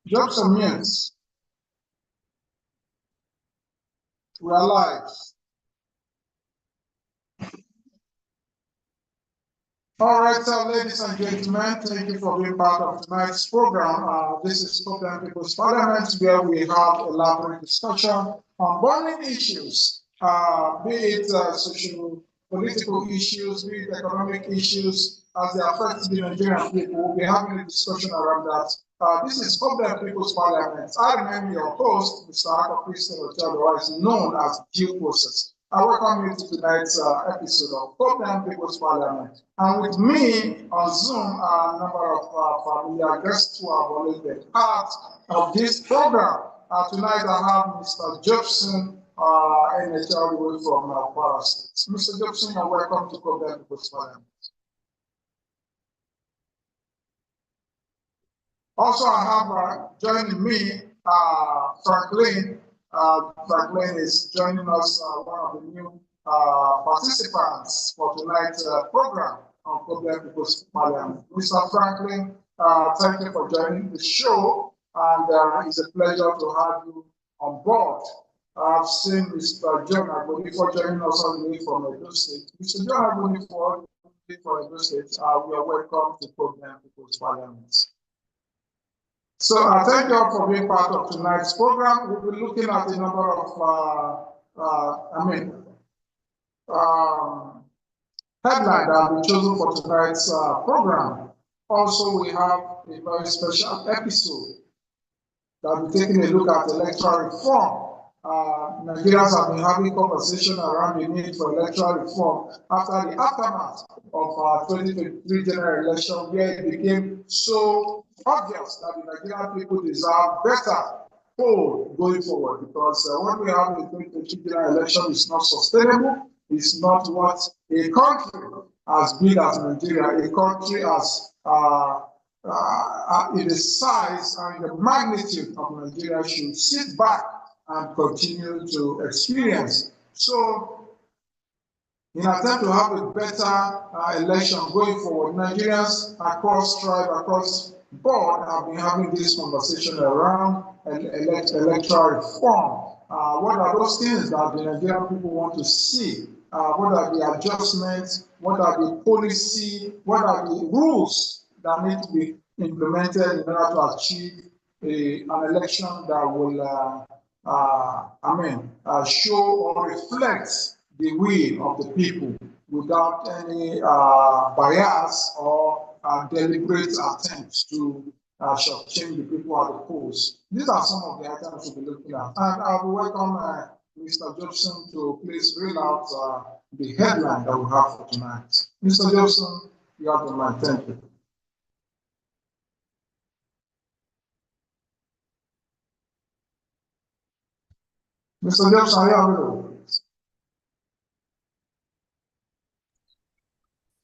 Drop some minutes. We are live. All right, so ladies and gentlemen, thank you for being part of tonight's program. This is Scotland People's Parliament, where we have elaborate discussion on burning issues, be it social, political issues, be it economic issues, as they affect the Nigerian people. We'll be having a discussion around that. This is Scotland People's Parliament. I remain your host, Mr. Arthur Christian Ochoa, is known as Due Process. I welcome you to tonight's episode of Scotland People's Parliament. And with me on Zoom are a number of familiar guests who have always been part of this program. Tonight I have Mr. Jobson, NHL from Kwara State. Mr. Jobson, you're welcome to Scotland People's Parliament. Also, I have joining me Franklin. Franklin is joining us, one of the new participants for tonight's program on Scotland People's Parliament. Mr. Franklin, thank you for joining the show, and it's a pleasure to have you on board. I've seen Mr. John Agboni for joining us on the way from Edo State. Mr. John Agboni for Edo State, we are welcome to Scotland People's Parliament. So thank you all for being part of tonight's program. We'll be looking at a number of, headlines that have been chosen for tonight's program. Also, we have a very special episode that will be taking a look at electoral reform. Nigerians have been having conversation around the need for electoral reform after the aftermath of 2023 general election, where it became so obvious that the Nigerian people deserve better hold going forward, because what we have in the 2023 general election is not sustainable. It's not what a country as big as Nigeria, a country as in the size and the magnitude of Nigeria, should sit back and continue to experience. So, in an attempt to have a better election going forward, Nigerians across tribe, across board have been having this conversation around electoral reform. What are those things that the Nigerian people want to see? What are the adjustments? What are the policy? What are the rules that need to be implemented in order to achieve an election that will show or reflect the will of the people without any bias or deliberate attempts to change the people at the polls. These are some of the items we'll be looking at. And I will welcome Mr. Jobson to please read out the headline that we have for tonight. Mr. Jobson, you have the mic. Thank you. Mr. Jobson, are you available?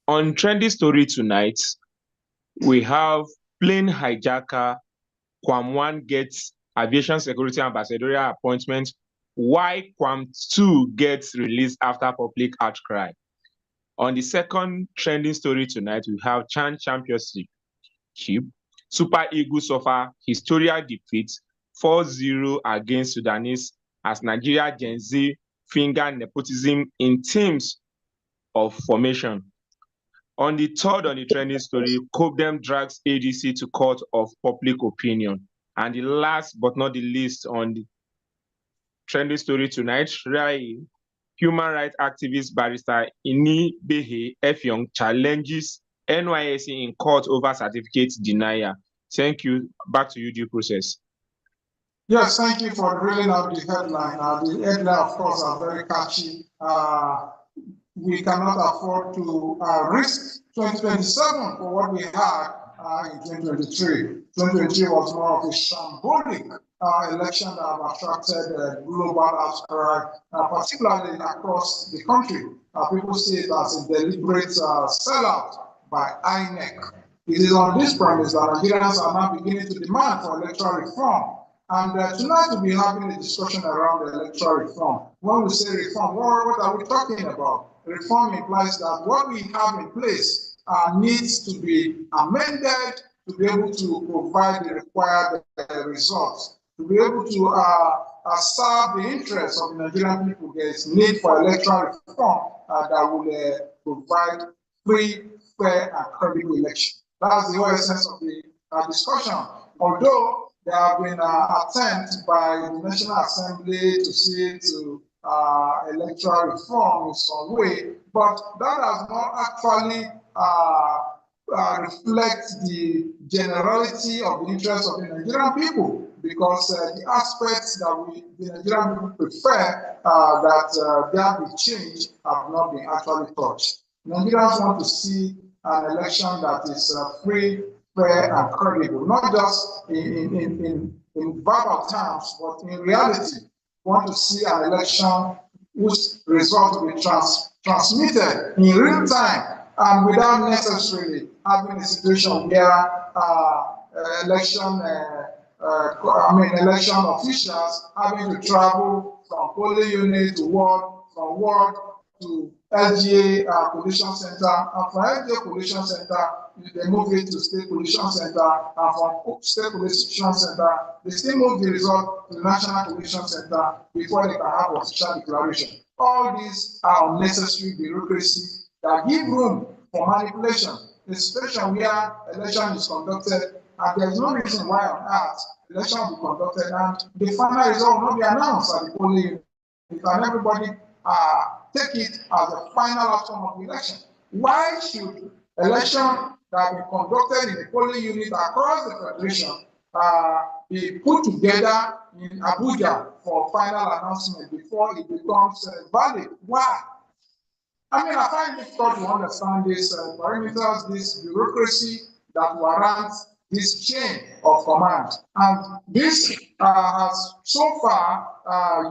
On trendy story tonight, we have plane hijacker Kwams gets aviation security ambassadorial appointment, while Kwams 2 gets released after public outcry. On the second trending story tonight, we have Chan Championship. Super Eagles suffer historical defeat 4-0 against Sudanese as Nigeria Gen Z finger nepotism in teams of formation. On the third on the trending story, Kwams drags ADC to court of public opinion. And the last but not the least on the trending story tonight, human rights activist barrister Ini Behe Efyong challenges NYSC in court over certificate denial. Thank you. Back to you, Due Process. Yes, thank you for reading out the headline. The headline, of course, are very catchy. We cannot afford to risk 2027 for what we had in 2023. 2023 was more of a shambolic election that have attracted global outcry, particularly across the country. People see it as a deliberate sellout by INEC. It is on this premise that Nigerians are now beginning to demand for electoral reform. And tonight we'll be having a discussion around the electoral reform. When we say reform, what are we talking about? Reform implies that what we have in place needs to be amended to be able to provide the required results, to be able to serve the interests of the Nigerian people. There is need for electoral reform that will provide free, fair, and credible election. That's the whole essence of the discussion. Although there have been attempts by the National Assembly to see to electoral reform in some way, but that has not actually reflect the generality of the interests of the Nigerian people, because the aspects that the Nigerian people prefer that there be change have not been actually touched. Nigerians want to see an election that is free, fair, and credible, not just in verbal terms, but in reality. We want to see an election whose result will be transmitted in real time and without necessarily having a situation where election officials having to travel from polling unit to ward, from ward to LGA collation center, and from LGA collation center, they move it to state collation center, and from state collation center, they still move the result to the national collation center before they can have official declaration. All these are unnecessary bureaucracy that give room for manipulation. The situation where election is conducted, and there is no reason why on earth election will be conducted and the final result will not be announced at the polling unit, and everybody take it as the final outcome of the election. Why should election that be conducted in the polling unit across the federation be put together in Abuja for final announcement before it becomes valid? Why? I mean, I find it difficult to understand these parameters, this bureaucracy that warrants this chain of command. And this has so far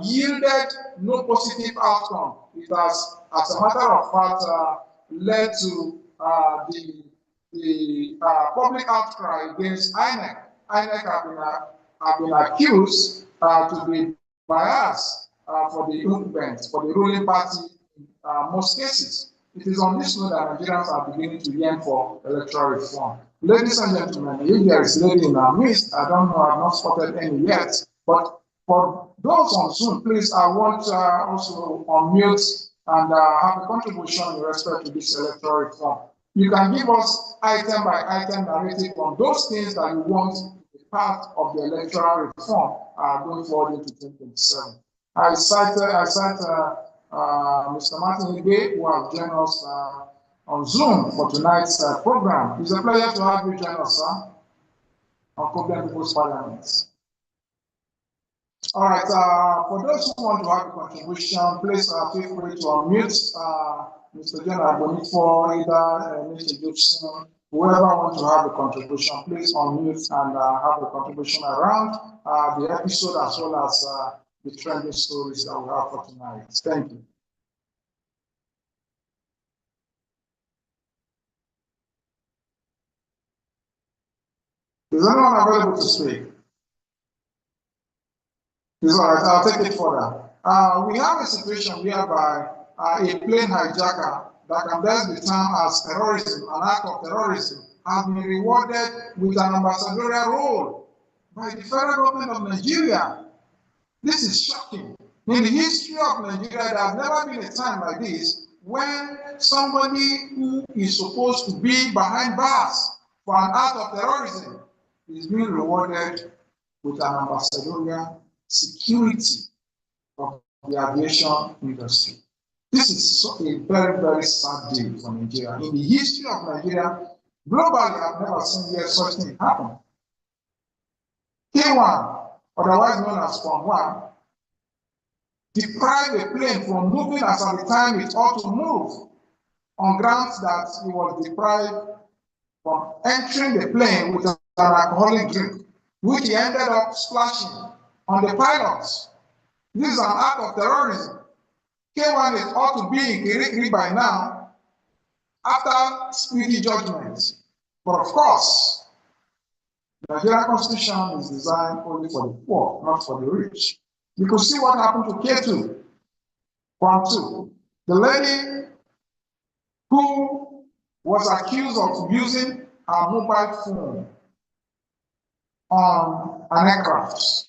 yielded no positive outcome. It has, as a matter of fact, led to the public outcry against INEC. INEC have been accused to be biased for the incumbent, for the ruling party. Most cases. It is on this note that Nigerians are beginning to yearn for electoral reform. Ladies and gentlemen, if there is a lady in our midst, I don't know, I've not spotted any yet, but for those on Zoom, please, I want also unmute and have a contribution in respect to this electoral reform. You can give us item by item narrative on those things that you want to be part of the electoral reform going forward into 2027. I cite Mr. Martin Ibe, who has joined us on Zoom for tonight's program. It's a pleasure to have you join us, sir, on Copeland People's Parliament. All right, for those who want to have a contribution, please feel free to unmute Mr. General Bonifo, either Mr. Gibson, whoever wants to have a contribution, please unmute and have a contribution around the episode as well as the trending stories that we have for tonight. Thank you. Is anyone available to speak? It's all right, I'll take it further. We have a situation whereby a plane hijacker that can best be termed as terrorism, an act of terrorism, has been rewarded with an ambassadorial role by the federal government of Nigeria. This is shocking. In the history of Nigeria, there has never been a time like this when somebody who is supposed to be behind bars for an act of terrorism is being rewarded with an ambassadorial security of the aviation industry. This is a very, very sad day for Nigeria. In the history of Nigeria, globally, I've never seen yet such thing happen. K1, otherwise known as Kwams 1, deprived a plane from moving as at the time it ought to move on grounds that it was deprived from entering the plane with an alcoholic drink, which he ended up splashing on the pilots. This is an act of terrorism. K1 is ought to be in Kirikiri by now after speedy judgment. But of course, the Nigerian Constitution is designed only for the poor, not for the rich. You could see what happened to K2, Kwams 2. The lady who was accused of using her mobile phone on an aircraft.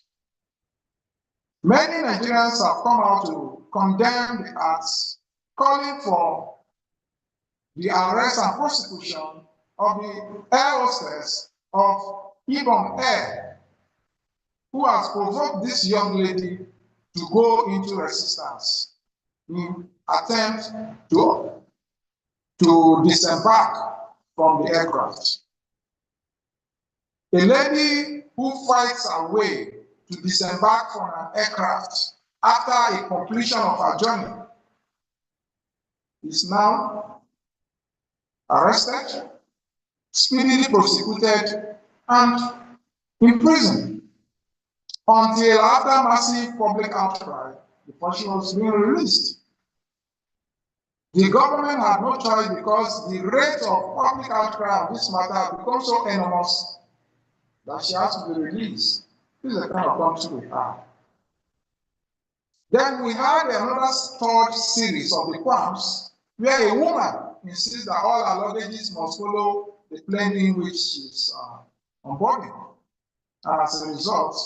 Many Nigerians have come out to condemn the acts, calling for the arrest and prosecution of the air hostess of Ibom Air, who has provoked this young lady to go into resistance in attempt to disembark from the aircraft. A lady who fights her way to disembark from an aircraft after a completion of her journey is now arrested, speedily prosecuted, and imprisoned until after massive public outcry, the person was being released. The government had no choice because the rate of public outcry on this matter had become so enormous that she has to be released. This is the kind of country we have. Then we had another third series of the Kwams, where a woman insists that all her luggages must follow the plane in which she's on boarding. And as a result,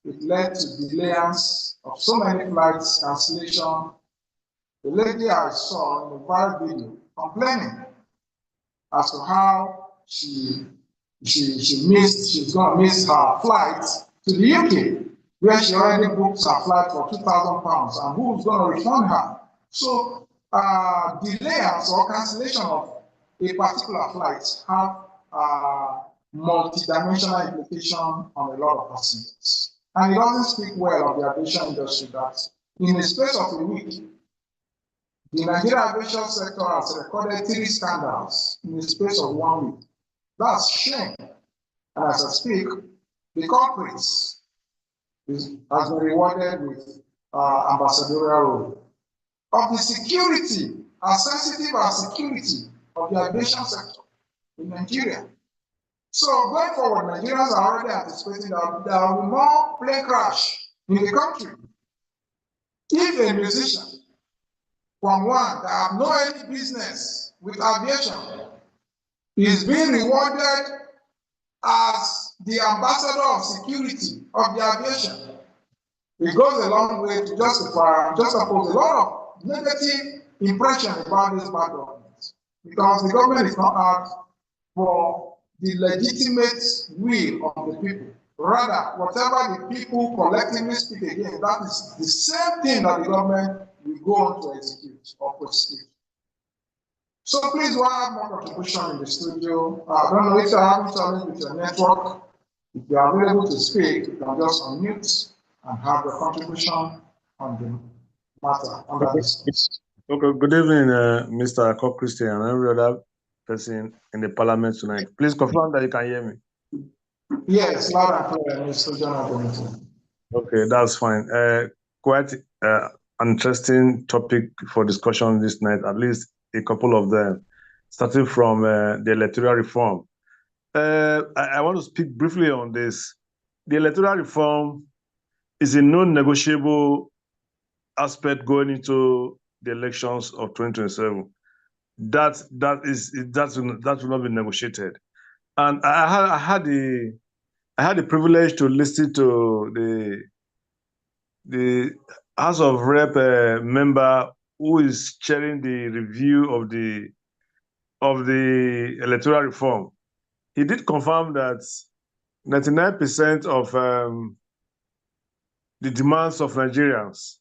it led to delayance of so many flights, cancellation. The lady I saw in the viral video complaining as to how she's gonna miss her flight to the UK, where she already booked her flight for £2,000, and who's gonna refund her? So delayance or cancellation of a particular flight have multi-dimensional implication on a lot of passengers. And it doesn't speak well of the aviation industry that in the space of a week, the Nigerian aviation sector has recorded 3 scandals in the space of 1 week. That's shame. And as I speak, the culprits has been rewarded with ambassadorial role. Of the security, as sensitive as security of the aviation sector in Nigeria. So going forward, Nigerians are already anticipating that there will be more plane crash in the country. If a musician from one that have no any business with aviation is being rewarded as the ambassador of security of the aviation, it goes a long way to juxtapose a lot of negative impression about this bad government, because the government is not out for the legitimate will of the people. Rather, whatever the people collectively speak against, that is the same thing that the government will go on to execute or prosecute. So please, do I have more contribution in the studio? I don't know if you're having challenge with your network. If you are available to speak, you can just unmute and have your contribution on the matter under discussion. Okay, good evening, Mr. Cock Christian and every other person in the parliament tonight. Please confirm that you can hear me. Yes, loud and clear, Mr. Jonathan. Okay, that's fine. Quite an interesting topic for discussion this night, at least a couple of them, starting from the electoral reform. I want to speak briefly on this. The electoral reform is a non-negotiable aspect going into the elections of 2027. That will not be negotiated. And I had the privilege to listen to the House of Rep member who is chairing the review of the electoral reform. He did confirm that 99% of the demands of Nigerians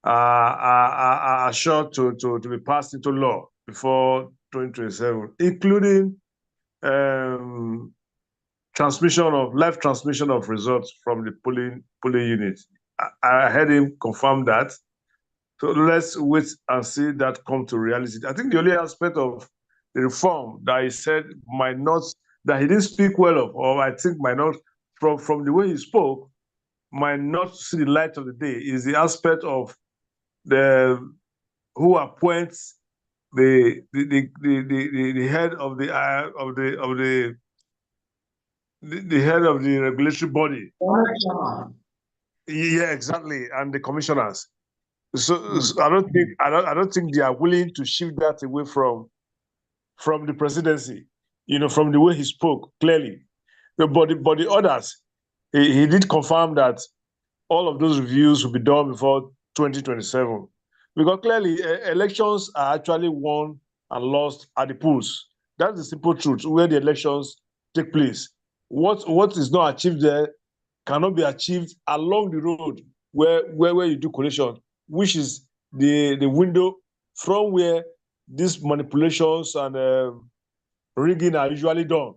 are sure to be passed into law before 2027, including live transmission of results from the polling unit. I heard him confirm that. So let's wait and see that come to reality. I think the only aspect of the reform that he said that he didn't speak well of, or I think might not, from the way he spoke, might not see the light of the day, is the aspect of who appoints the head of the head of the regulatory body. Yeah, exactly, and the commissioners. So I don't think they are willing to shift that away from the presidency. From the way he spoke clearly. But the others, he did confirm that all of those reviews will be done before 2027. Because clearly, elections are actually won and lost at the polls. That's the simple truth, where the elections take place. What is not achieved there cannot be achieved along the road where you do collation, which is the window from where these manipulations and rigging are usually done.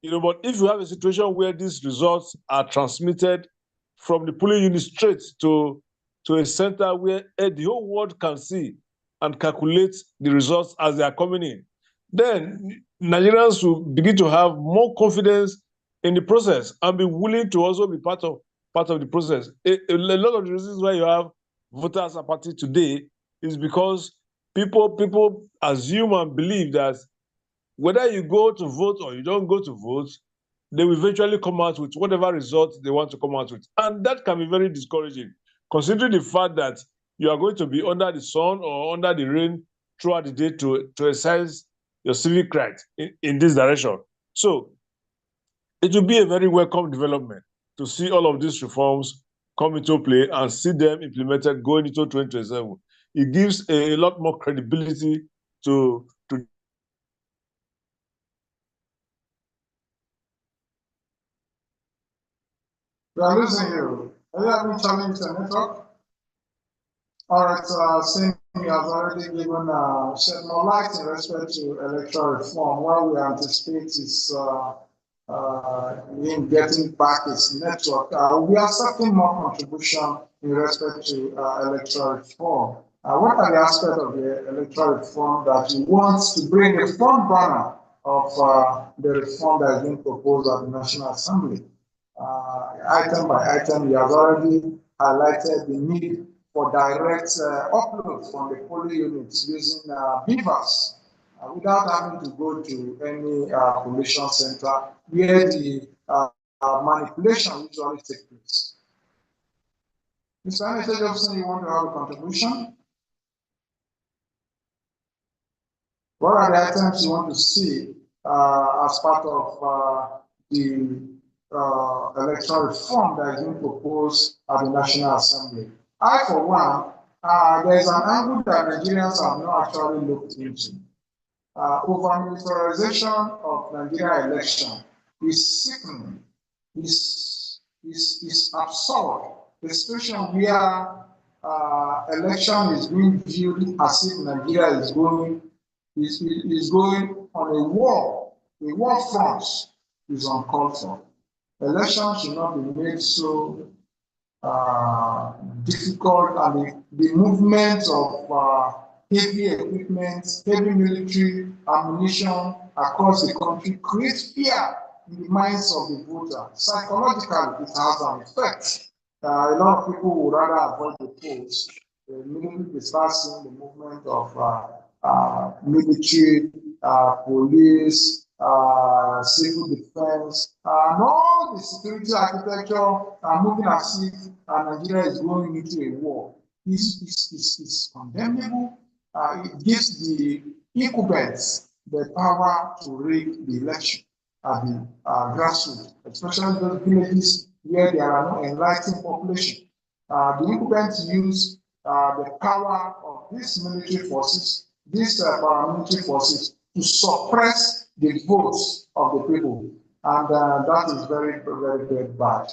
But if you have a situation where these results are transmitted from the polling unit straight to a center where the whole world can see and calculate the results as they are coming in, then Nigerians will begin to have more confidence in the process and be willing to also be part of the process. A lot of the reasons why you have voters apathy today is because people assume and believe that whether you go to vote or you don't go to vote, they will eventually come out with whatever result they want to come out with. And that can be very discouraging, considering the fact that you are going to be under the sun or under the rain throughout the day to exercise your civic right in this direction. So it will be a very welcome development to see all of these reforms come into play and see them implemented going into 2027. It gives a lot more credibility to We are losing you. Are you having challenge with the network? All right, Singh has already given shed more light in respect to electoral reform. What we anticipate is him getting back his network. We are accepting more contribution in respect to electoral reform. What are the aspects of the electoral reform that you want to bring the front runner of the reform that is being proposed at the National Assembly? Item by item, he has already highlighted the need for direct upload from the polling units using beavers without having to go to any collation center where the manipulation usually takes place. Mr. Anita Jobson, you want to have a contribution? What are the items you want to see as part of the electoral reform that is being proposed at the National Assembly? I, for one, there is an angle that Nigerians have not actually looked into. Over-militarization of Nigerian election is sickening, is absurd, especially where election is being viewed as if Nigeria is going on a war front is uncalled for. Elections should not be made so difficult, and the movement of heavy equipment, heavy military ammunition across the country creates fear in the minds of the voter. Psychologically, it has an effect. A lot of people would rather avoid the polls. Immediately they start seeing the movement of military, police, civil defense, and all the security architecture moving as if Nigeria is going into a war. Is condemnable. It gives the incumbents the power to rig the election at the grassroots, especially those villages where there are no enlightened population. The incumbents use the power of these military forces, these paramilitary forces, to suppress the votes of the people, and that is very, very, very bad.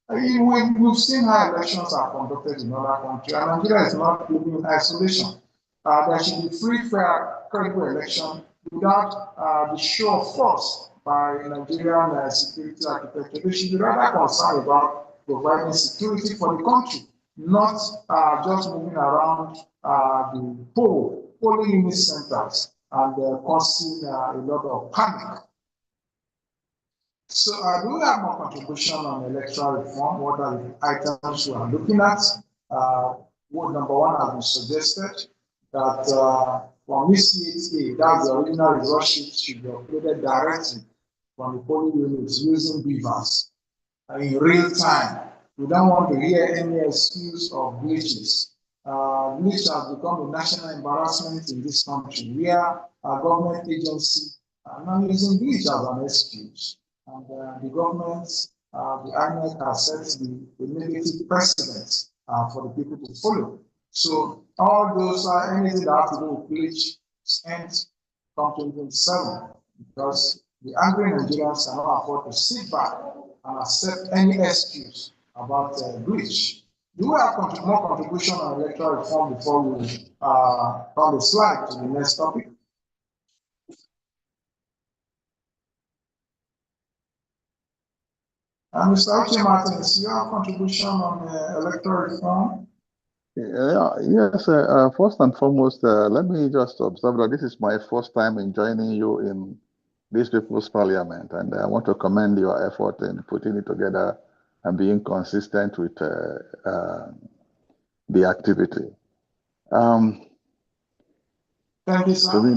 We've seen how elections are conducted in other countries, and Nigeria is not living in isolation. There should be free, fair, credible election without the show of force by Nigerian security architecture. They should be rather concerned about providing security for the country, not just moving around the polling unit centers and causing a lot of panic. So do we have more contribution on electoral reform? What are the items we are looking at? Number one has been suggested that from ECHA, that's the original result sheet, should be uploaded directly from the polling units using beavers in real time. We don't want to hear any excuse of glitches. Glitch has become a national embarrassment in this country, where our government agency are now using glitch as an excuse. And the government the INEC has set the negative precedent for the people to follow. So all those anything that have to do with glitch ends from 2027 because the angry Nigerians cannot afford to sit back and accept any excuse about glitch. Do we have more contribution on electoral reform before we turn the slide to the next topic? Mr. Uche Martins, your contribution on electoral reform? Yes, first and foremost, let me just observe that this is my first time in joining you in this People's Parliament, and I want to commend your effort in putting it together and being consistent with the activity. Thank you, sir. To me,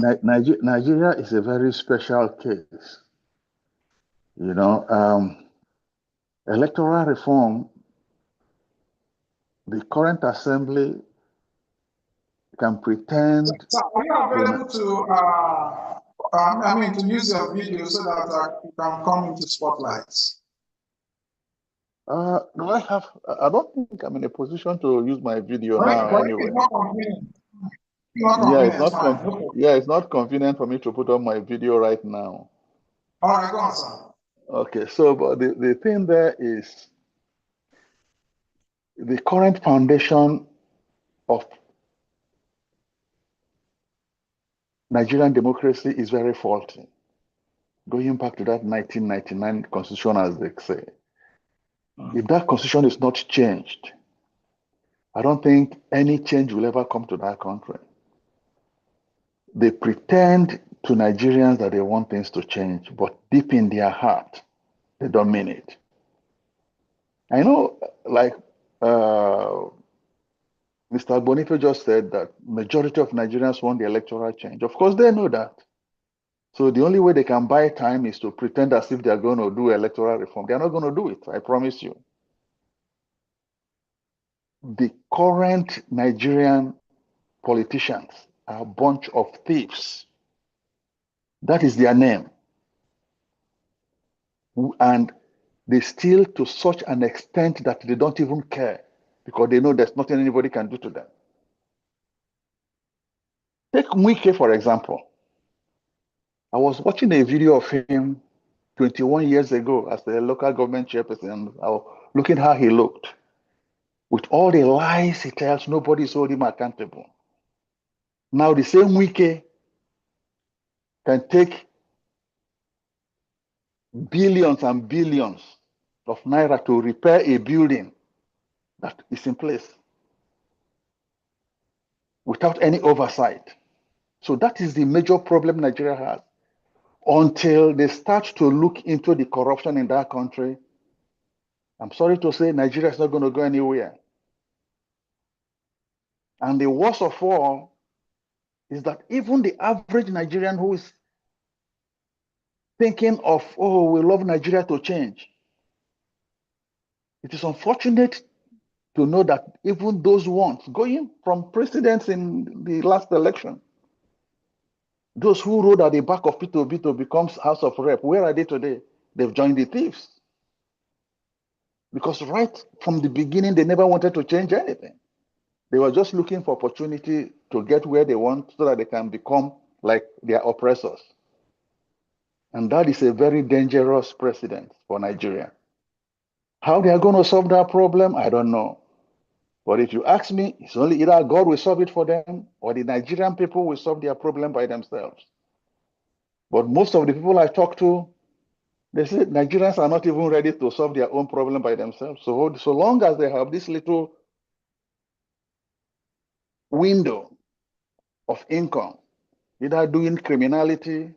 Nigeria is a very special case. You know, electoral reform, the current assembly can pretend. Sir, are you available to use your video so that you can come into spotlights? Do I have? I don't think I'm in a position to use my video Right, now. Anyway, it's not convenient. It's not convenient for me to put on my video right now. All right, go on, sir. Okay, so but the thing there is the current foundation of Nigerian democracy is very faulty. Going back to that 1999 constitution, as they say, if that constitution is not changed, I don't think any change will ever come to that country. They pretend to Nigerians that they want things to change, but deep in their heart, they don't mean it. I know, like Mr. Bonito just said, that majority of Nigerians want the electoral change. Of course, they know that. So the only way they can buy time is to pretend as if they are going to do electoral reform. They are not going to do it, I promise you. The current Nigerian politicians are a bunch of thieves. That is their name. And they steal to such an extent that they don't even care because they know there's nothing anybody can do to them. Take Mwike, for example. I was watching a video of him 21 years ago as the local government chairperson. I was looking how he looked. With all the lies he tells, nobody's holding him accountable. Now the same Mwike can take billions and billions of naira to repair a building that is in place without any oversight. So that is the major problem Nigeria has. Until they start to look into the corruption in that country, I'm sorry to say Nigeria is not going to go anywhere. And the worst of all is that even the average Nigerian who is thinking of, oh, we love Nigeria to change, it is unfortunate to know that even those ones going from presidents in the last election, those who rode at the back of P2B to become House of Rep, where are they today? They've joined the thieves. Because right from the beginning, they never wanted to change anything. They were just looking for opportunity to get where they want so that they can become like their oppressors. And that is a very dangerous precedent for Nigeria. How they are going to solve that problem, I don't know. But if you ask me, it's only either God will solve it for them or the Nigerian people will solve their problem by themselves. But most of the people I talk to, they say Nigerians are not even ready to solve their own problem by themselves. So long as they have this little window of income, either doing criminality,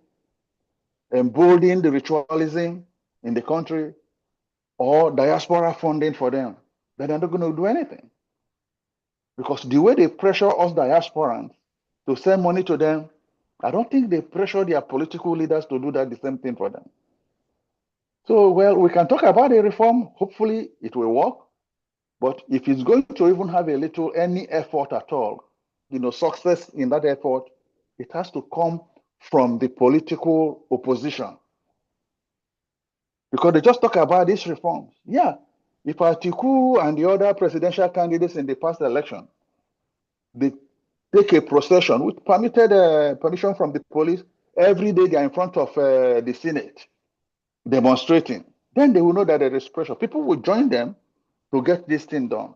emboldening the ritualism in the country, or diaspora funding for them, then they're not going to do anything. Because the way they pressure us diasporans to send money to them, I don't think they pressure their political leaders to do that the same thing for them. So, well, we can talk about a reform. Hopefully it will work. But if it's going to even have any effort at all, success in that effort, it has to come from the political opposition. Because they just talk about these reforms. Yeah, if Atiku and the other presidential candidates in the past election, they take a procession with permission from the police, every day they are in front of the Senate demonstrating, then they will know that there is pressure. People will join them to get this thing done.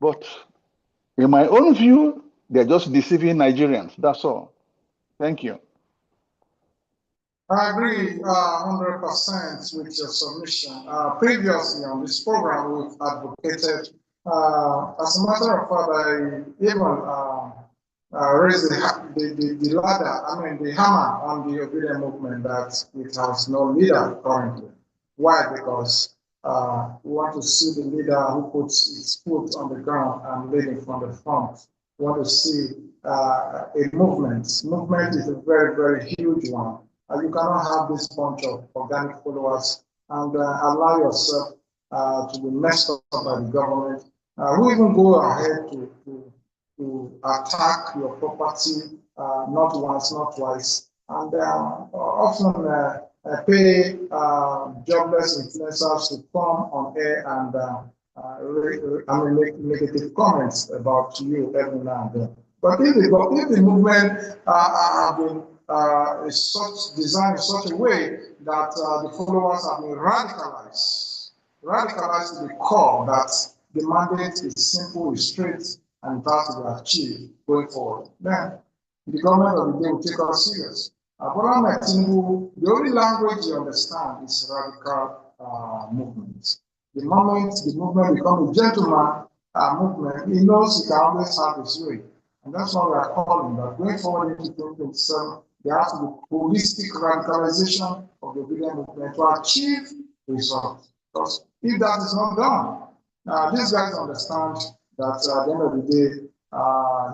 But in my own view, they're just deceiving Nigerians. That's all. Thank you. I agree 100% with your submission. Previously on this program, we've advocated, as a matter of fact, I even raised the ladder, the hammer on the obedient movement that it has no leader currently. Why? Because we want to see the leader who puts his foot on the ground and leading from the front. We want to see a movement. Movement is a very, very huge one. You cannot have this bunch of organic followers and allow yourself to be messed up by the government, who even go ahead to attack your property, not once, not twice, and often pay jobless influencers to come on air and make negative comments about you every now and then. But if the movement have been is designed in such a way that the followers have been radicalized to the core, that the mandate is simple, is straight, and it has to be achieved going forward. Then the government of the day will take us serious. Bola Tinubu, the only language you understand is radical movement. The moment the movement becomes a gentleman movement, he knows he can always have his way. And that's why we are calling that going forward into 2027, there has to be holistic radicalization of the obedient movement to achieve results. Because if that is not done, these guys understand that at the end of the day,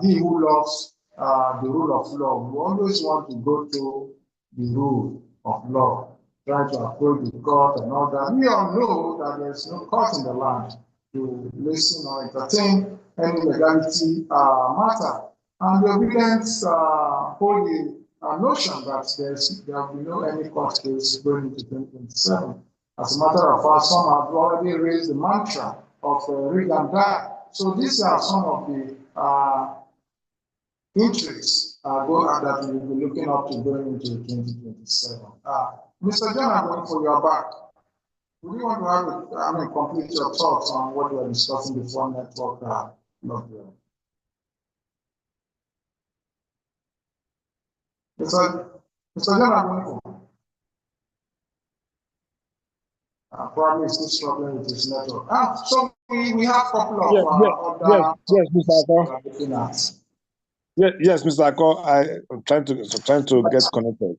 he who loves the rule of law will always want to go to the rule of law, try to approach the court and all that. We all know that there is no court in the land to listen or entertain any legality matter. And the obedience hold the notion that there will be no any court case going into 2027. As a matter of fact, some have already raised the mantra of rig and die. So these are some of the interests that we will be looking up to going into 2027. Mr. John, I'm going for your back. Would you want to have complete your thoughts on what we are discussing before network lockdown? Mr. John, I'm going for. Probably still struggling with his network. So we have a couple of other yes, Mr. Akko. Yes, Mr. Akko, I'm trying to get connected.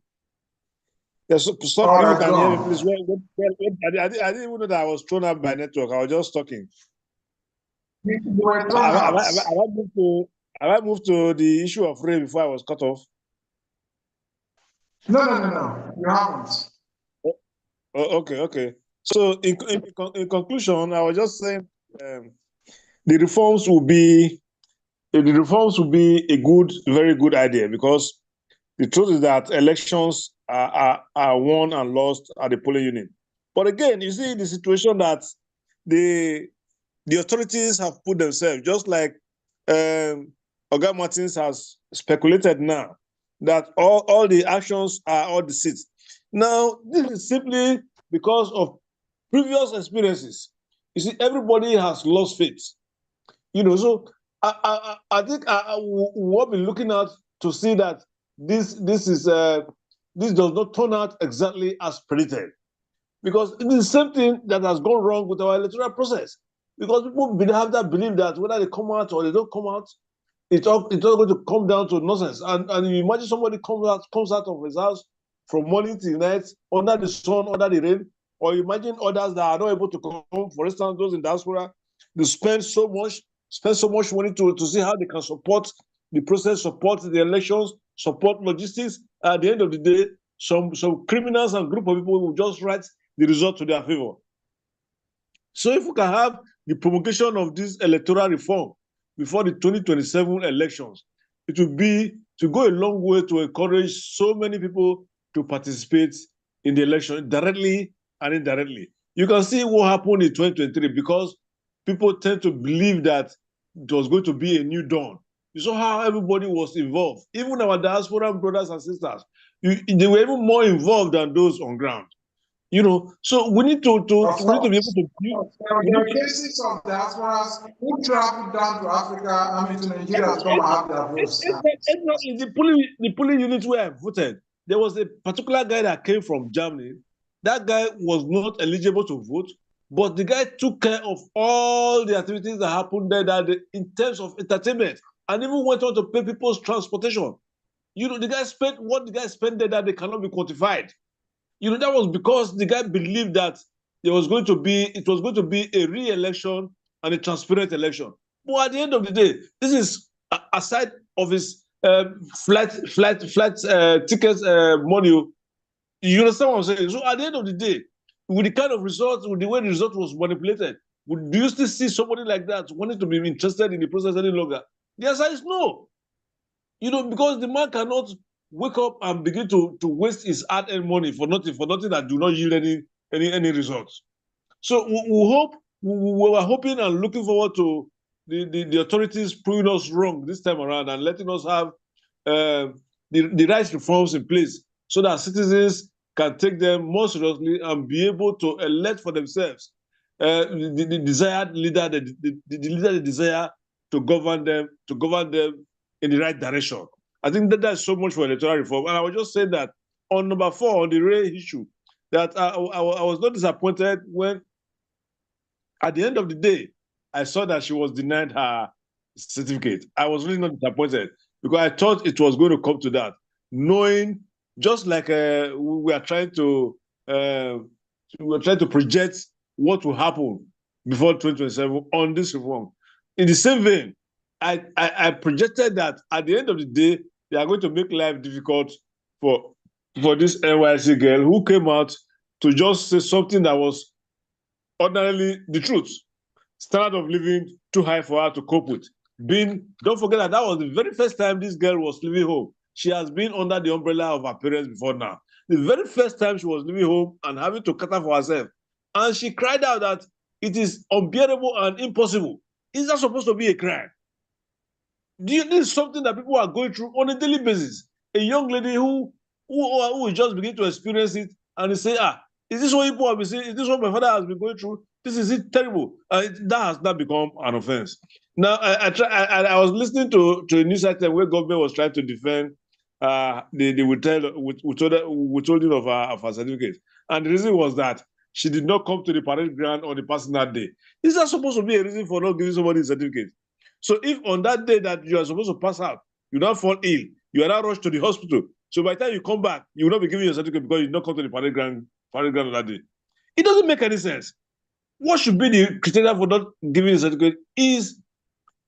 Yes, so stop. If you can hear me, please. I didn't even know that I was thrown out by network. I was just talking. Have I moved to the issue of rain before I was cut off? No. You haven't. Okay. So in conclusion, I was just saying the reforms will be a very good idea, because the truth is that elections are won and lost at the polling unit. But again, you see the situation that the authorities have put themselves, just like Oga Martins has speculated now, that all the actions are all the seats. Now, this is simply because of previous experiences. You see, everybody has lost faith. So I think we'll be looking at to see that this does not turn out exactly as predicted, because it is the same thing that has gone wrong with our electoral process. Because people have that belief that whether they come out or they don't come out, it's all going to come down to nonsense. And you imagine somebody comes out of his house from morning till night, under the sun, under the rain, or imagine others that are not able to come. For instance, those in diaspora, they spend so much money to see how they can support the process, support the elections, support logistics. At the end of the day, some criminals and group of people will just write the result to their favor. So if we can have the promulgation of this electoral reform before the 2027 elections, it will be to go a long way to encourage so many people to participate in the election, directly and indirectly. You can see what happened in 2023 because people tend to believe that it was going to be a new dawn. You saw how everybody was involved. Even our diaspora brothers and sisters, they were even more involved than those on ground. So we need to be able to. There are cases of diasporas who traveled down to Africa, I mean to Nigeria, to come and have their votes. Exactly. The polling unit where I voted, there was a particular guy that came from Germany. That guy was not eligible to vote, but the guy took care of all the activities that happened there that in terms of entertainment, and even went on to pay people's transportation. The guy spent what the guy spent there that they cannot be quantified. That was because the guy believed that it was going to be a re-election and a transparent election. But at the end of the day, this is aside of his flight tickets money. You understand what I'm saying? So at the end of the day, with the kind of results, with the way the result was manipulated, do you still see somebody like that wanting to be interested in the process any longer? The answer is no. Because the man cannot wake up and begin to waste his hard-earned money for nothing that do not yield any results. So we were hoping and looking forward to the authorities proving us wrong this time around and letting us have the right reforms in place so that citizens can take them more seriously and be able to elect for themselves the desired leader, the leader they desire to govern them in the right direction. I think that's so much for electoral reform. And I was just saying that on number 4, on the rail issue, that I was not disappointed when, at the end of the day, I saw that she was denied her certificate. I was really not disappointed because I thought it was going to come to that, knowing just like we are trying to project what will happen before 2027 on this reform. In the same vein, I projected that at the end of the day, they are going to make life difficult for this NYC girl who came out to just say something that was ordinarily the truth. Standard of living too high for her to cope with. Don't forget that was the very first time this girl was leaving home. She has been under the umbrella of her parents before now. The very first time she was leaving home and having to cater for herself. And she cried out that it is unbearable and impossible. Is that supposed to be a crime? This is something that people are going through on a daily basis. A young lady who is just beginning to experience it and they say, is this what people have been saying? Is this what my father has been going through? This is it terrible. That has not become an offense. Now, I was listening to a news item where government was trying to defend the withholding of her certificate. And the reason was that she did not come to the parade ground on the passing that day. Is that supposed to be a reason for not giving somebody a certificate? So if on that day that you are supposed to pass out, you now fall ill, you are now rushed to the hospital. So by the time you come back, you will not be given your certificate because you did not come to the parade ground on that day. It doesn't make any sense. What should be the criteria for not giving a certificate is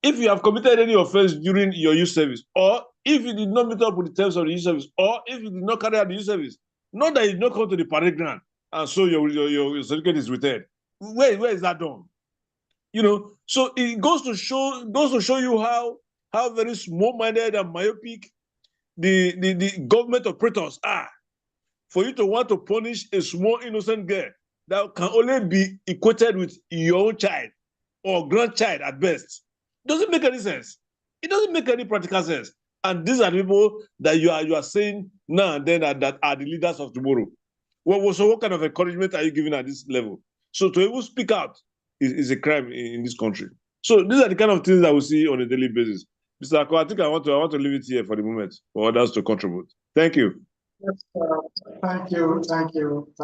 if you have committed any offense during your youth service, or if you did not meet up with the terms of the youth service, or if you did not carry out the youth service, not that you did not come to the parade ground, and so your certificate is returned. Where is that done? So it goes to show you how very small-minded and myopic the government operators are. For you to want to punish a small innocent girl that can only be equated with your own child or grandchild at best, doesn't make any sense. It doesn't make any practical sense. And these are the people that you are saying now and then that are the leaders of tomorrow. So what kind of encouragement are you giving at this level? So to even speak out is a crime in this country. So these are the kind of things that we see on a daily basis. Mr. Ako, I think I want to leave it here for the moment for others to contribute. Thank you. Yes, thank you. You've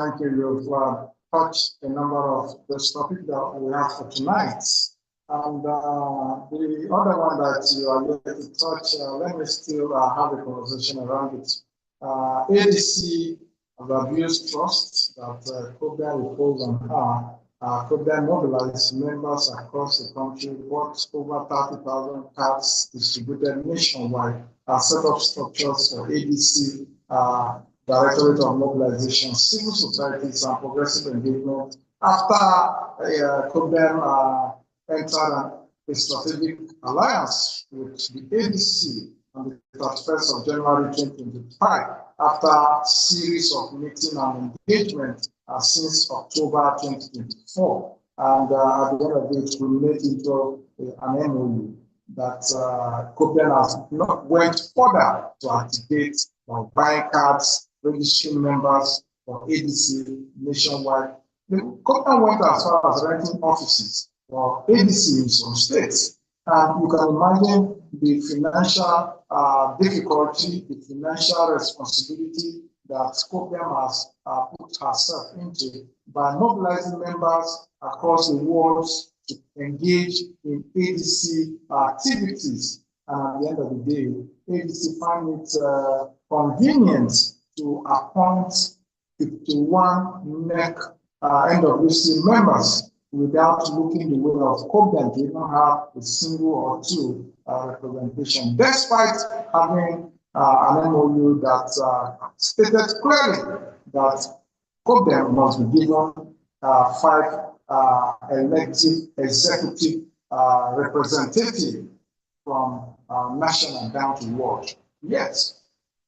touched a number of those topics that we have for tonight. And the other one that you are going to touch, let me still have a conversation around it. ADC of abuse trust that Kobia reposed on her. Kobia mobilized members across the country, bought over 30,000 cards distributed nationwide, set up structures for ADC, Directorate of Mobilization, civil societies, and progressive engagement. After Kobia entered a strategic alliance with the ADC on the 31st of January 2025. after a series of meetings and engagement since October 2024. And at the end of it, we made into an MOU that Copeland has not went further to activate or buy cards, registering members for ADC nationwide. The Copeland went as far as renting offices for ADC in some states. And you can imagine the financial difficulty, the financial responsibility that Copeland has put herself into by mobilizing members across the world to engage in ADC activities. And at the end of the day, ADC find it convenient to appoint 51 NEC NWC members without looking the way of Copeland to even have a single or two representation, despite having an MOU that stated clearly that Copeland must be given 5 elective executive representative from national down to world. Yet,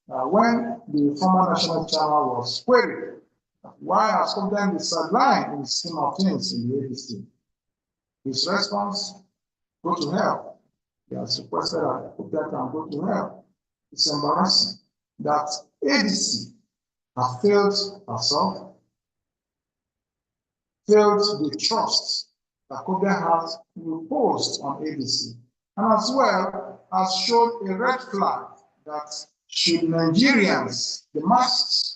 when the former national chairman was queried, why has Copeland been sidelined in the scheme of things in the ADC? His response, go to hell. He has requested that Copeland can go to hell. It's embarrassing that ADC have failed herself, failed the trust that Copeland has imposed on ADC, and as well as showed a red flag that should Nigerians, the masses,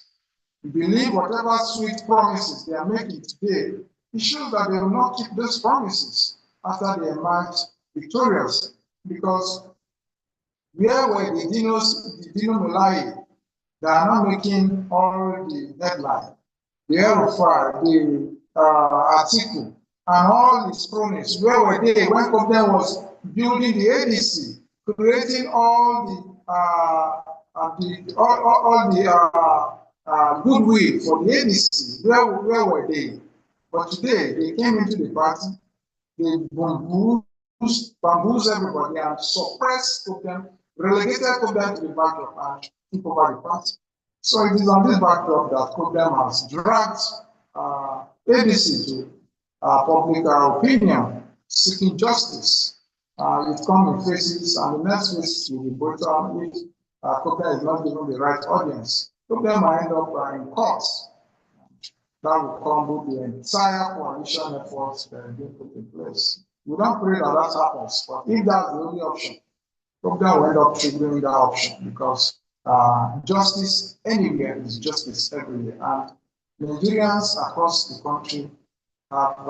believe whatever sweet promises they are making today, it shows that they will not keep those promises after they emerge victorious. Because where were the Dino Melai that are not making all the deadline? The Erufai, the Atiku, and all his cronies, where were they when Copeland was building the ADC, creating all the goodwill for the ADC? Where were they? But today they came into the party, they bamboozled everybody and suppressed Copeland, relegated Copeland to the backdrop and took over the party. So it is on this backdrop that Copeland has dragged ADC to public opinion, seeking justice. It comes in phases, and the next phase will be brutal if Copeland is not given the right audience. Copeland might end up in court. That will crumble the entire coalition efforts that are being put in place. We don't pray that that happens, but if that's the only option, Copeland will end up triggering that option, because justice anywhere is justice everywhere. And Nigerians across the country have,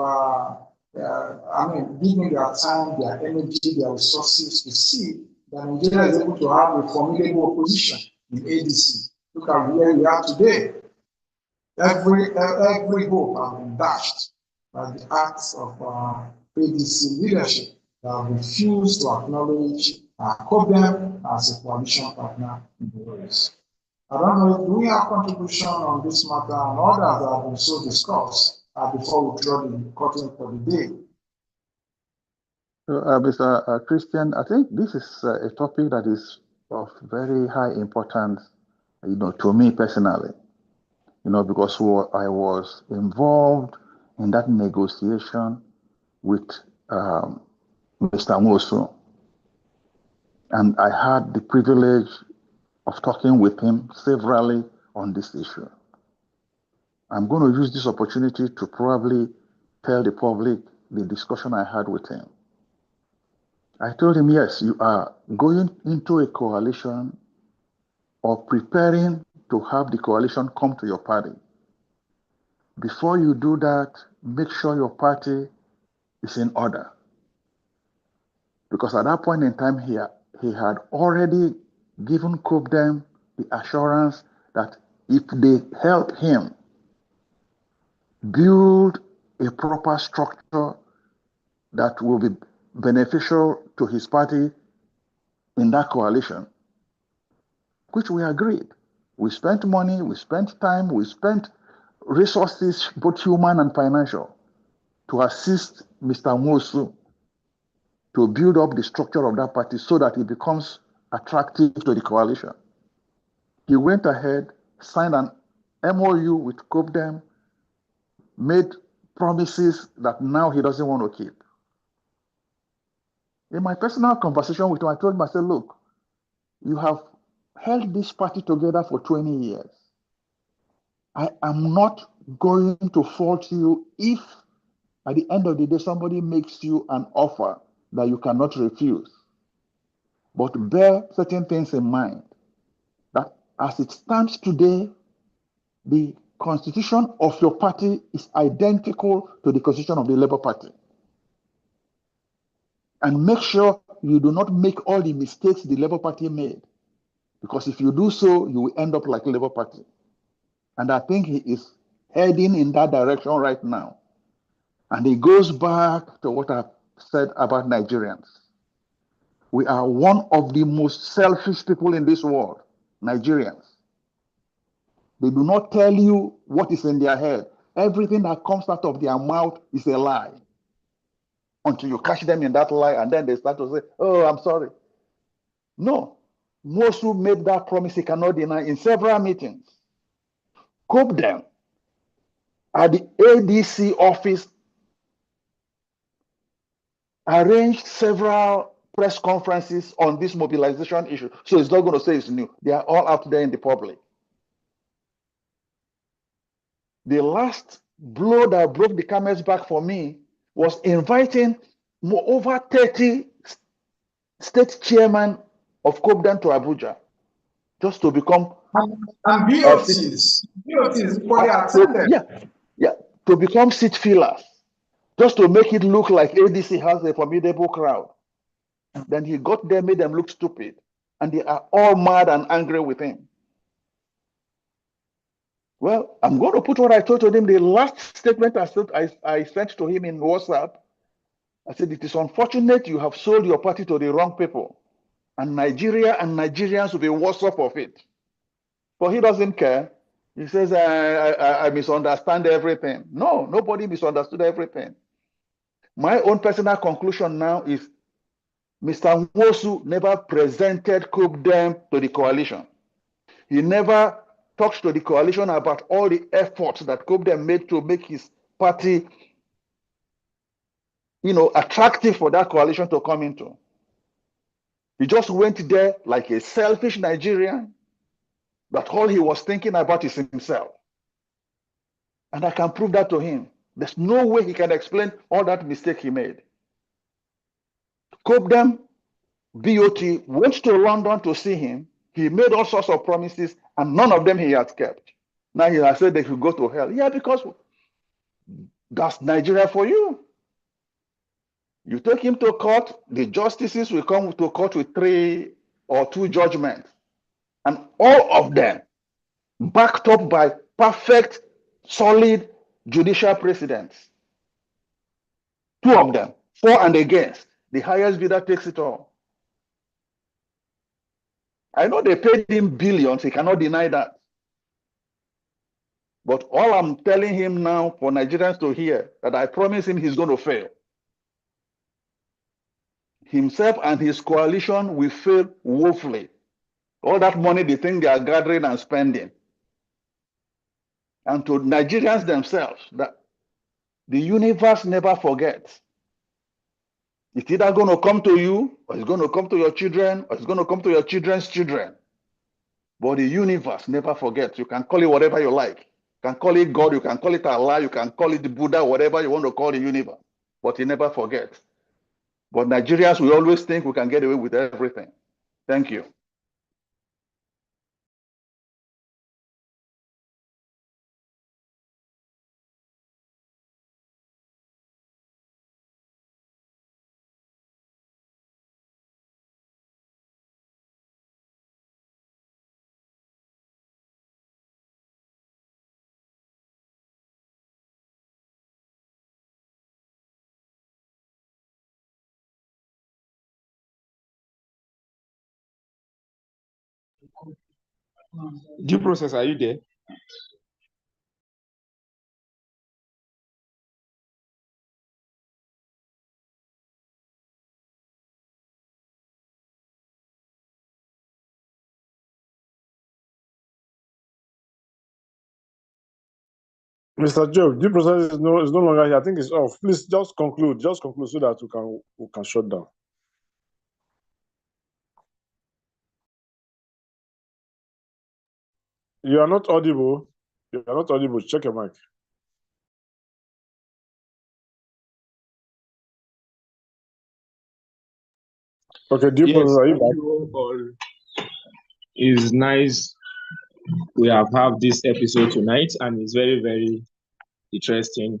given their time, their energy, their resources to see that Nigeria is able to have a formidable opposition in ADC. Look at where we are today. Every hope has been dashed by the acts of ADC leadership that refused to acknowledge Copeland as a coalition partner in the race. I don't know, do we have contribution on this matter and others that have been so discussed before we draw the curtain for the day? Mr. Christian, I think this is a topic that is of very high importance, to me personally, because I was involved in that negotiation with Mr. Mosu, and I had the privilege of talking with him severally on this issue. I'm going to use this opportunity to probably tell the public the discussion I had with him. I told him, yes, you are going into a coalition or preparing to have the coalition come to your party. Before you do that, make sure your party is in order. Because at that point in time, he had already given Copeland the assurance that if they help him build a proper structure that will be beneficial to his party in that coalition, which we agreed. We spent money, we spent time, we spent resources, both human and financial, to assist Mr. Mosu to build up the structure of that party so that it becomes attractive to the coalition. He went ahead, signed an MOU with Cobden, made promises that now he doesn't want to keep. In my personal conversation with him, I told him, I said, look, you have held this party together for 20 years. I am not going to fault you if at the end of the day somebody makes you an offer that you cannot refuse. But bear certain things in mind, that as it stands today, the constitution of your party is identical to the constitution of the Labour Party. And make sure you do not make all the mistakes the Labour Party made. Because if you do so, you will end up like Labour Party. And I think he is heading in that direction right now. And it goes back to what I've said about Nigerians. We are one of the most selfish people in this world, Nigerians. They do not tell you what is in their head. Everything that comes out of their mouth is a lie. Until you catch them in that lie, and then they start to say, oh, I'm sorry. No. Most who made that promise, he cannot deny in several meetings. Cobden at the ADC office arranged several press conferences on this mobilization issue. So it's not going to say it's new. They are all out there in the public. The last blow that broke the camel's back for me was inviting over 30 state chairmen of Cobden to Abuja just to become and BOTs equally attended. Yeah, to become seat fillers, just to make it look like ADC has a formidable crowd. Then he got there, made them look stupid, and they are all mad and angry with him. Well, I'm going to put what I told to him. The last statement I sent to him in WhatsApp, I said, it is unfortunate you have sold your party to the wrong people, and Nigeria and Nigerians will be worse off of it. But he doesn't care. He says, I misunderstand everything. No, nobody misunderstood everything. My own personal conclusion now is Mr. Nwosu never presented Cobden to the coalition. He never talked to the coalition about all the efforts that Cobden made to make his party, attractive for that coalition to come into. He just went there like a selfish Nigerian, that all he was thinking about is himself. And I can prove that to him. There's no way he can explain all that mistake he made. Cobden, BOT, went to London to see him. He made all sorts of promises, and none of them he has kept. Now he has said they should go to hell. Yeah, because that's Nigeria for you. You take him to court, the justices will come to court with 3 or 2 judgments, and all of them backed up by perfect, solid judicial precedents. 2 of them, for and against. The highest bidder takes it all. I know they paid him billions, he cannot deny that. But all I'm telling him now for Nigerians to hear, that I promise him he's going to fail. Himself and his coalition will fail woefully. All that money they think they are gathering and spending. And to Nigerians themselves, that the universe never forgets. It's either going to come to you, or it's going to come to your children, or it's going to come to your children's children. But the universe never forgets. You can call it whatever you like. You can call it God, you can call it Allah, you can call it Buddha, whatever you want to call the universe. But he never forgets. But Nigerians, we always think we can get away with everything. Thank you. Due process, are you there? Mr. Joe, due process is no longer here. I think it's off. Please just conclude. Just conclude so that we can shut down. You are not audible. You are not audible. Check your mic. Okay, due process, are you back? All. It's nice we have this episode tonight, and it's very, very interesting.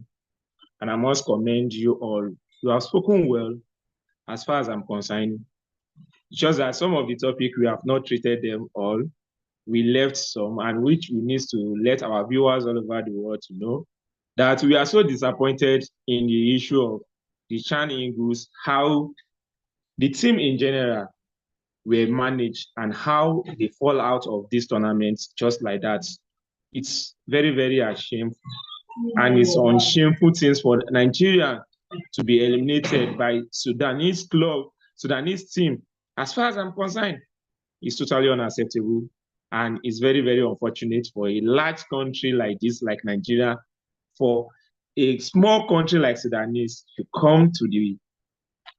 And I must commend you all. You have spoken well, as far as I'm concerned. Just that some of the topic we have not treated them all. We left some, and which we need to let our viewers all over the world to know that we are so disappointed in the issue of the Chan Eagles, how the team in general were managed and how they fall out of this tournament just like that. It's very, very shameful. And it's on shameful things for Nigeria to be eliminated by Sudanese club, Sudanese team. As far as I'm concerned, it's totally unacceptable. And it's very, very unfortunate for a large country like this, like Nigeria, for a small country like Sudanese to come to the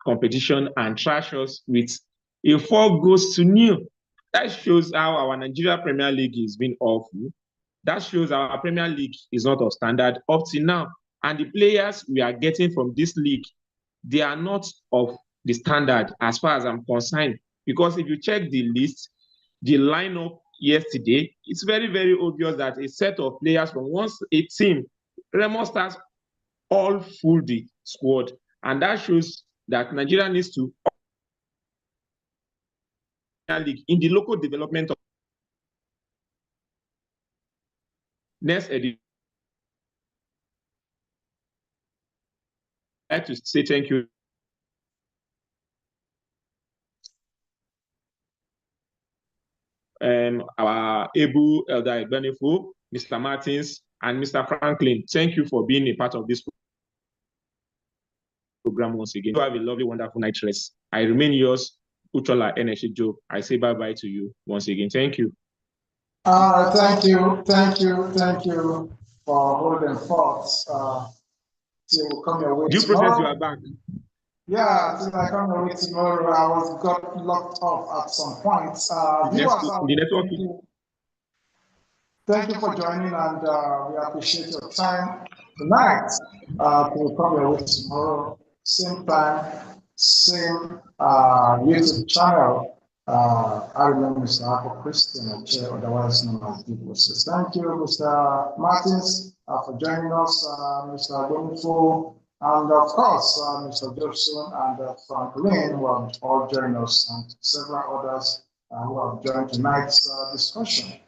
competition and trash us with a 4-0. That shows how our Nigeria Premier League is being awful. That shows our Premier League is not of standard up till now. And the players we are getting from this league, they are not of the standard as far as I'm concerned. Because if you check the list, the lineup yesterday, it's very, very obvious that a set of players from a team, Remo Stars, all full the squad. And that shows that Nigeria needs to league in the local development of next edition. I'd like to say thank you. Our able Elder Benefo, Mr. Martins, and Mr. Franklin, thank you for being a part of this program once again. You have a lovely, wonderful night rest. I remain yours, Uchola Eneshi Joe. I say bye-bye to you once again. Thank you. Thank you for holding forth till come your way Due tomorrow. Process, you are back. Yeah, till I come your way tomorrow. I got locked off at some point. Thank you for joining, and we appreciate your time tonight. To come your way tomorrow, same time, same YouTube channel. I remember Mr. Apple Christian, chair, otherwise known as Deep Process. Thank you, Mr. Martins, for joining us, Mr. Bonifo, and of course, Mr. Jobson and Franklin, who have all joined us, and several others who have joined tonight's discussion.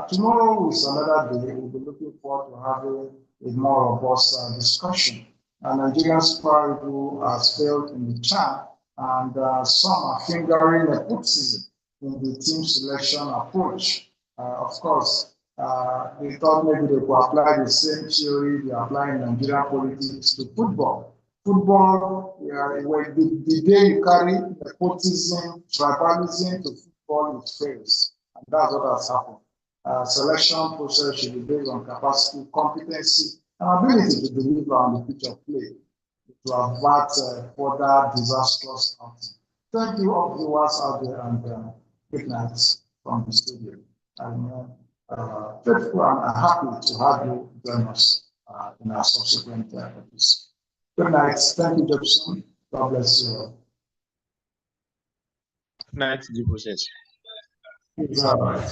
Tomorrow is another day. We'll be looking forward to having a more robust discussion. Nigerian Super Eagles has failed in the CHAN, and some are fingering Nepotism in the team selection approach. Of course, they thought maybe they could apply the same theory they apply in Nigerian politics to football. Football, the day you carry nepotism, tribalism to football, it fails. And that's what has happened. Selection process should be based on capacity, competency, and ability to deliver on the pitch of play to avert further disastrous outcome. Thank you all viewers out there, and good night from the studio. I'm grateful and happy to have you join us in our subsequent episodes. Good night. Thank you, Jobson. God bless you all. Good night, Due Process. It's all right.